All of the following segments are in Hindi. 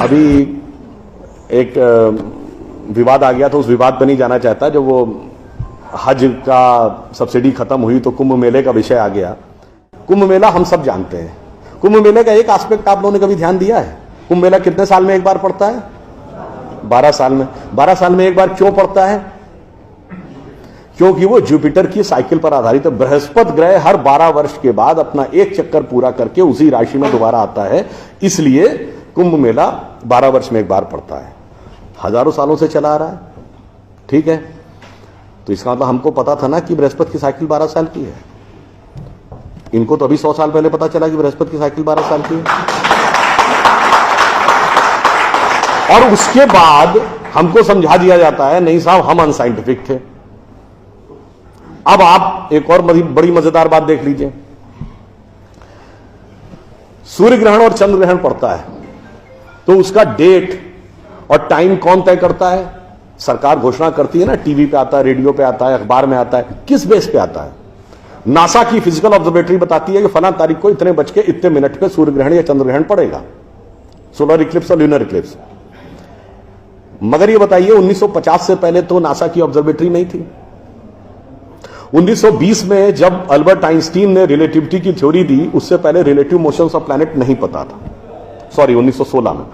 अभी एक विवाद आ गया था, उस विवाद पर नहीं जाना चाहता। जब वो हज का सब्सिडी खत्म हुई तो कुंभ मेले का विषय आ गया। कुंभ मेला हम सब जानते हैं। कुंभ मेले का एक एस्पेक्ट आप लोगों ने कभी ध्यान दिया है? कुंभ मेला कितने साल में एक बार पड़ता है? 12 साल में। 12 साल में एक बार क्यों पड़ता है? क्योंकि वो जुपिटर की साइकिल पर आधारित है। बृहस्पति ग्रह हर 12 वर्ष के बाद अपना एक चक्कर पूरा करके उसी राशि में दोबारा आता है, इसलिए कुंभ मेला 12 वर्ष में एक बार पड़ता है। हजारों सालों से चला आ रहा है, ठीक है। तो इसका मतलब हमको पता था ना कि बृहस्पति की साइकिल 12 साल की है। इनको तो अभी 100 साल पहले पता चला कि बृहस्पति की साइकिल 12 साल की है। और उसके बाद हमको समझा दिया जाता है नहीं साहब हम अनसाइंटिफिक थे। अब आप एक और बड़ी मजेदार बात देख लीजिए। सूर्य ग्रहण और चंद्र ग्रहण पड़ता है तो उसका डेट और टाइम कौन तय करता है? सरकार घोषणा करती है ना, टीवी पे आता है, रेडियो पे आता है, अखबार में आता है। किस बेस पे आता है? नासा की फिजिकल ऑब्जर्वेटरी बताती है कि फलां तारीख को इतने बज के इतने मिनट पे सूर्य ग्रहण या चंद्र ग्रहण पड़ेगा, सोलर इक्लिप्स और ल्यूनर इक्लिप्स। मगर ये बताइए 1950 से पहले तो नासा की ऑब्जर्वेटरी नहीं थी। 1920 में जब अल्बर्ट आइंस्टीन ने रिलेटिविटी की थ्योरी दी, उससे पहले रिलेटिव मोशंस ऑफ प्लैनेट नहीं पता था। सॉरी, 1916 में।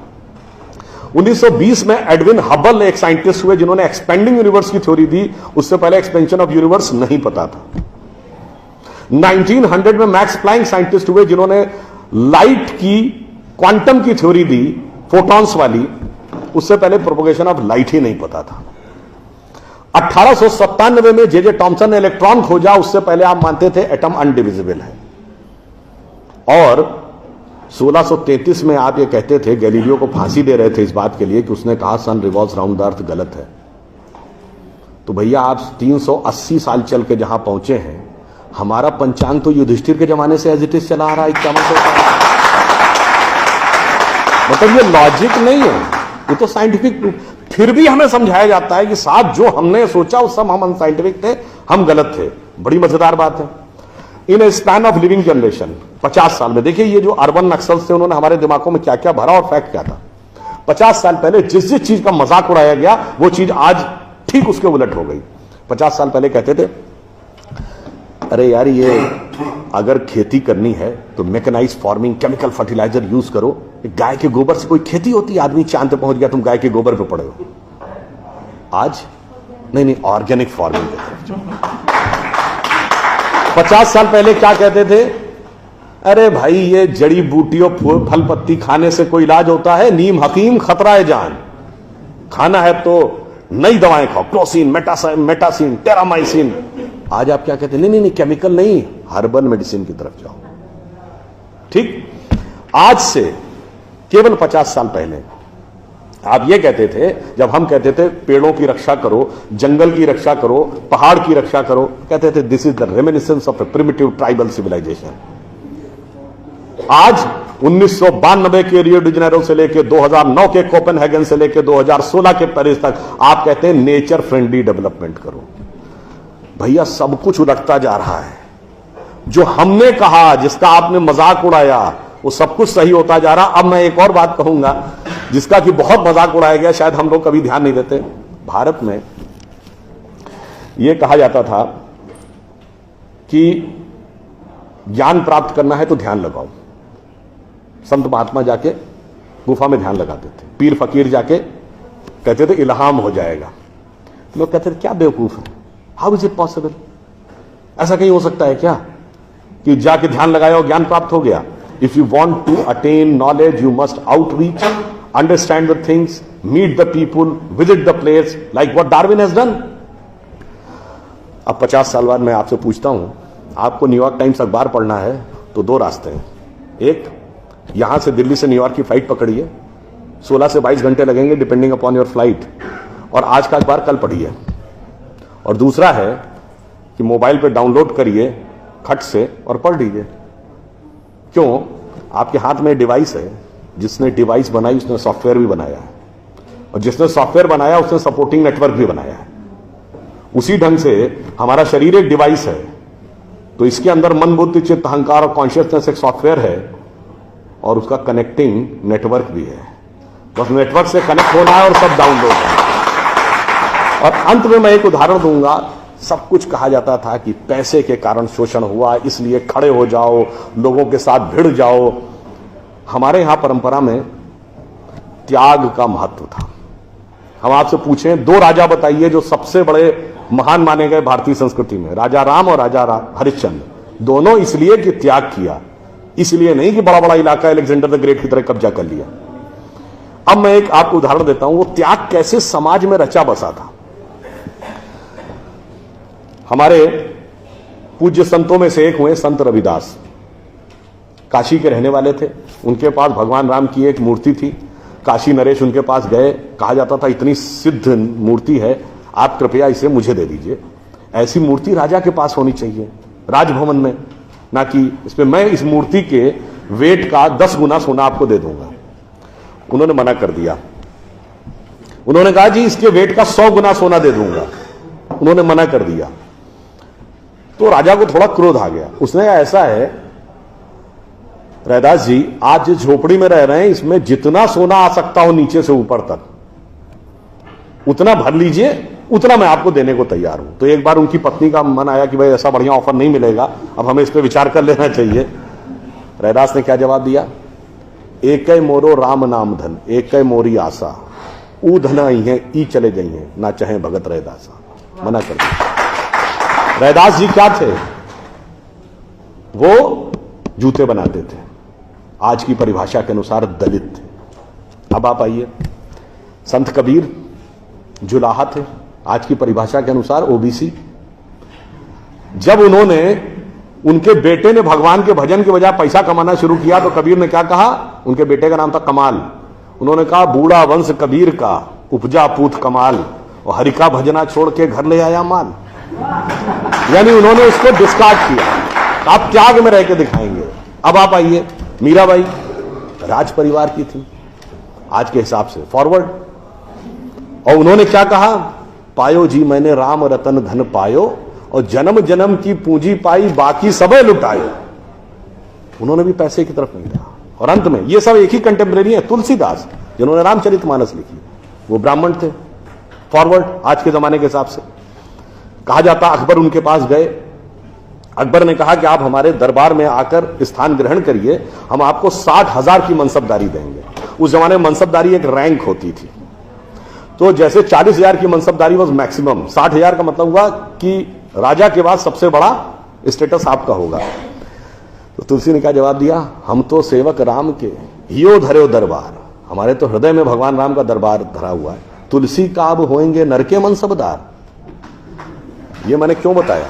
1920 में एडविन हबल एक साइंटिस्ट हुए जिन्होंने एक्सपेंडिंग यूनिवर्स की थ्योरी दी, उससे पहले एक्सपेंशन ऑफ यूनिवर्स नहीं पता था। 1900 में मैक्स प्लैंक साइंटिस्ट हुए जिन्होंने लाइट की क्वांटम की थ्योरी दी, फोटॉन्स वाली, उससे पहले प्रोपगेशन ऑफ लाइट ही नहीं पता था। 1897 में जे टॉमसन ने इलेक्ट्रॉन खोजा, उससे पहले आप मानते थे एटम अनडिविजिबल है। और 1633 में आप ये कहते थे, गैलीलियो को फांसी दे रहे थे इस बात के लिए कि उसने कहा सन रिवॉल्व्स राउंड द अर्थ गलत है। तो भैया आप 380 साल चल के जहां पहुंचे हैं, हमारा पंचांग तो युधिष्ठिर के जमाने से एज इट इज चला आ रहा है 5100 साल। मतलब ये लॉजिक नहीं है, ये तो साइंटिफिक। फिर भी हमें समझाया जाता है कि साहब जो हमने सोचा वो सब हम अनसाइंटिफिक थे, हम गलत थे। बड़ी मजेदार बात है। इन ए स्पैन ऑफ लिविंग जनरेशन, 50 साल में देखिए ये जो अर्बन नक्सल्स थे उन्होंने हमारे दिमागों में क्या क्या भरा और फैक्ट क्या था। 50 साल पहले जिस जिस चीज का मजाक उड़ाया गया वो चीज आज ठीक उसके उलट हो गई। 50 साल पहले कहते थे अरे यार ये अगर खेती करनी है तो mechanise farming, chemical fertiliser use करो। गाय के गोबर से कोई खेती होती है? आदमी चांद पे पहुंच गया, तुम गाय के गोबर पे पड़े हो। आज नहीं, ऑर्गेनिक फार्मिंग की तरफ। 50 साल पहले क्या कहते थे? अरे भाई ये जड़ी बूटियों फल पत्ती खाने से कोई इलाज होता है? नीम हकीम खतरा है जान। खाना है तो नई दवाएं खाओ, क्लोसिन, मेटासिन, टेरामाइसिन। आज आप क्या कहते हैं? नहीं, केमिकल नहीं, हर्बल मेडिसिन की तरफ जाओ। ठीक, आज से केवल 50 साल पहले आप ये कहते थे, जब हम कहते थे पेड़ों की रक्षा करो, जंगल की रक्षा करो, पहाड़ की रक्षा करो, कहते थे this is the reminiscence of a primitive tribal civilisation. आज 1992 के रियो डी जेनेरो से लेकर 2009 के कोपेनहेगन से लेकर 2016 के पेरिस तक आप कहते हैं नेचर फ्रेंडली डेवलपमेंट करो। भैया सब कुछ उलटता जा रहा है। जो हमने कहा, जिसका आपने मजाक उड़ाया, वो सब कुछ सही होता जा रहा। अब मैं एक और बात कहूंगा जिसका कि बहुत मजाक उड़ाया गया, शायद हम लोग कभी ध्यान नहीं देते। भारत में यह कहा जाता था कि ज्ञान प्राप्त करना है तो ध्यान लगाओ। संत महात्मा जाके गुफा में ध्यान लगाते थे, पीर फकीर जाके कहते थे इल्हाम हो जाएगा। लोग कहते थे क्या बेवकूफ है, हाउ इज इट पॉसिबल? ऐसा कहीं हो सकता है क्या कि जाके ध्यान लगाया और ज्ञान प्राप्त हो गया? If you want to attain knowledge you must outreach, understand the things, meet the people, visit the place, like what Darwin has done. अब 50 साल बाद मैं आपसे पूछता हूं, आपको न्यूयॉर्क टाइम्स अखबार पढ़ना है तो 2 रास्ते हैं। एक, यहां से दिल्ली से न्यूयॉर्क की फ्लाइट पकड़िए, 16 से 22 घंटे लगेंगे डिपेंडिंग अपॉन योर फ्लाइट, और आज का अखबार कल पढ़िए। और दूसरा है कि मोबाइल पे डाउनलोड करिए खट से और पढ़ लीजिए। क्यों? आपके हाथ में डिवाइस है, जिसने डिवाइस बनाई उसने सॉफ्टवेयर भी बनाया है, और जिसने सॉफ्टवेयर बनाया उसने सपोर्टिंग नेटवर्क भी बनाया है। उसी ढंग से हमारा शरीर एक डिवाइस है, तो इसके अंदर मन, बुद्धि, चित्त, अहंकार और कॉन्शियसनेस एक सॉफ्टवेयर है, और उसका कनेक्टिंग नेटवर्क भी है। बस नेटवर्क से कनेक्ट होना है और सब डाउनलोड है। और अंत में मैं एक उदाहरण दूंगा। सब कुछ कहा जाता था कि पैसे के कारण शोषण हुआ, इसलिए खड़े हो जाओ, लोगों के साथ भिड़ जाओ। हमारे यहां परंपरा में त्याग का महत्व था। हम आपसे पूछें, दो राजा बताइए जो सबसे बड़े महान माने गए भारतीय संस्कृति में, राजा राम और राजा हरिश्चंद्र। दोनों इसलिए कि त्याग किया, इसलिए नहीं कि बड़ा बड़ा इलाका अलेक्जेंडर द ग्रेट की तरह कब्जा कर लिया। अब मैं एक आपको उदाहरण देता हूं, वो त्याग कैसे समाज में रचा बसा था। हमारे पूज्य संतों में से एक हुए संत रविदास, काशी के रहने वाले थे। उनके पास भगवान राम की एक मूर्ति थी। काशी नरेश उनके पास गए, कहा जाता था इतनी सिद्ध मूर्ति है, आप कृपया इसे मुझे दे दीजिए। ऐसी मूर्ति राजा के पास होनी चाहिए, राजभवन में, ना कि इसमें मैं इस मूर्ति के वेट का 10 गुना सोना आपको दे दूंगा। उन्होंने मना कर दिया। उन्होंने कहा जी इसके वेट का 100 गुना सोना दे दूंगा। उन्होंने मना कर दिया। तो राजा को थोड़ा क्रोध आ गया। उसने कहा ऐसा है रैदास जी, आज जिस झोपड़ी में रह रहे हैं इसमें जितना सोना आ सकता हो नीचे से ऊपर तक उतना भर लीजिए, उतना मैं आपको देने को तैयार हूं। तो एक बार उनकी पत्नी का मन आया कि भाई ऐसा बढ़िया ऑफर नहीं मिलेगा, अब हमें इस पर विचार कर लेना चाहिए। रैदास ने क्या जवाब दिया? एक मोरो राम नाम धन, एक मोरी आशा, ऊ धन आई है ई चले गई हैं, ना चाहे भगत रैदासा। मना कर दिया। रैदास जी क्या थे? वो जूते बनाते थे, आज की परिभाषा के अनुसार दलित थे। अब आप आइए, संत कबीर जुलाहा थे, आज की परिभाषा के अनुसार ओबीसी। जब उनके बेटे ने भगवान के भजन के बजाय पैसा कमाना शुरू किया तो कबीर ने क्या कहा? उनके बेटे का नाम था कमाल। उन्होंने कहा बूढ़ा वंश कबीर का, उपजा पूत कमाल, और हरि का भजना छोड़ के घर ले आया माल। यानी उन्होंने उसको डिस्कार्ड किया। आप त्याग में रह के दिखाएंगे। अब आप आइए, मीराबाई राज परिवार की थी आज के हिसाब से, फॉरवर्ड। और उन्होंने क्या कहा? पायो जी मैंने राम रतन धन पायो, और जन्म जन्म की पूंजी पाई बाकी सबे लुटायो। उन्होंने भी पैसे की तरफ नहीं देखा। और अंत में ये सब एक ही कंटेम्परेरी है, तुलसीदास जिन्होंने रामचरितमानस लिखी, वो ब्राह्मण थे, फॉरवर्ड आज के जमाने के हिसाब से। कहा जाता अकबर उनके पास गए। अकबर ने कहा कि आप हमारे दरबार में आकर स्थान ग्रहण करिए, हम आपको 60,000 की मनसबदारी देंगे। उस जमाने में मनसबदारी एक रैंक होती थी। तो जैसे 40,000 की मनसबदारी वॉज मैक्सिमम, 60,000 का मतलब हुआ कि राजा के बाद सबसे बड़ा स्टेटस आपका होगा। तो तुलसी ने क्या जवाब दिया? हम तो सेवक राम के, हियो धरो दरबार, हमारे तो हृदय में भगवान राम का दरबार धरा हुआ है। तुलसी का अब होएंगे नर के मनसबदार। ये मैंने क्यों बताया?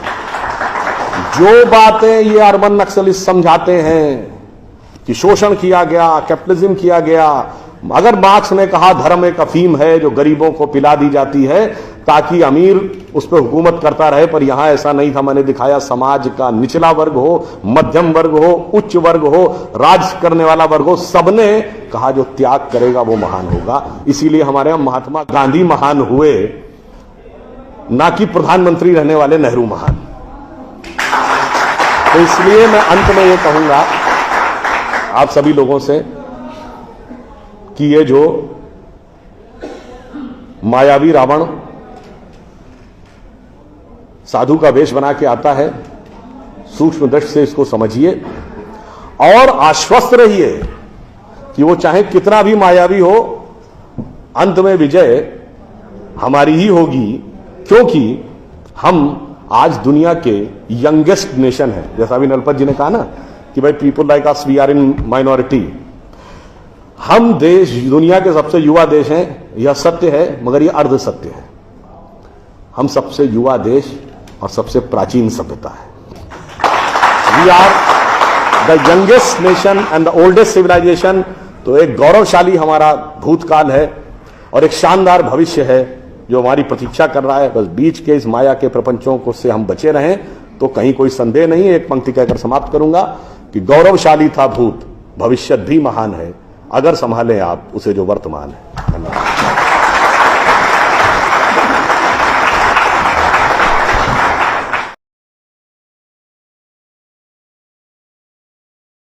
जो बातें ये अर्बन नक्सलिस्ट समझाते हैं कि शोषण किया गया, कैपिटलिज्म किया गया, अगर मार्क्स ने कहा धर्म एक अफीम है जो गरीबों को पिला दी जाती है ताकि अमीर उस पर हुकूमत करता रहे, पर यहां ऐसा नहीं था। मैंने दिखाया समाज का निचला वर्ग हो, मध्यम वर्ग हो, उच्च वर्ग हो, राज करने वाला वर्ग हो, सबने कहा जो त्याग करेगा वो महान होगा। इसीलिए हमारे यहां महात्मा गांधी महान हुए, ना कि प्रधानमंत्री रहने वाले नेहरू महान। तो इसलिए मैं अंत में ये कहूंगा आप सभी लोगों से कि ये जो मायावी रावण साधु का वेश बना के आता है, सूक्ष्म दृष्टि से इसको समझिए और आश्वस्त रहिए कि वो चाहे कितना भी मायावी हो, अंत में विजय हमारी ही होगी, क्योंकि हम आज दुनिया के यंगेस्ट नेशन है। जैसा अभी नलपत जी ने कहा ना कि भाई people like us we are in minority. हम देश दुनिया के सबसे युवा देश हैं, यह सत्य है, मगर यह अर्ध सत्य है। हम सबसे युवा देश और सबसे प्राचीन सभ्यता है। We are the youngest nation and the oldest civilisation. तो एक गौरवशाली हमारा भूतकाल है और एक शानदार भविष्य है जो हमारी प्रतीक्षा कर रहा है। बस बीच के इस माया के प्रपंचों को से हम बचे रहें तो कहीं कोई संदेह नहीं है। एक पंक्ति कहकर समाप्त करूंगा कि गौरवशाली था भूत, भविष्य भी महान है, अगर संभालें आप उसे जो वर्तमान है। धन्यवाद।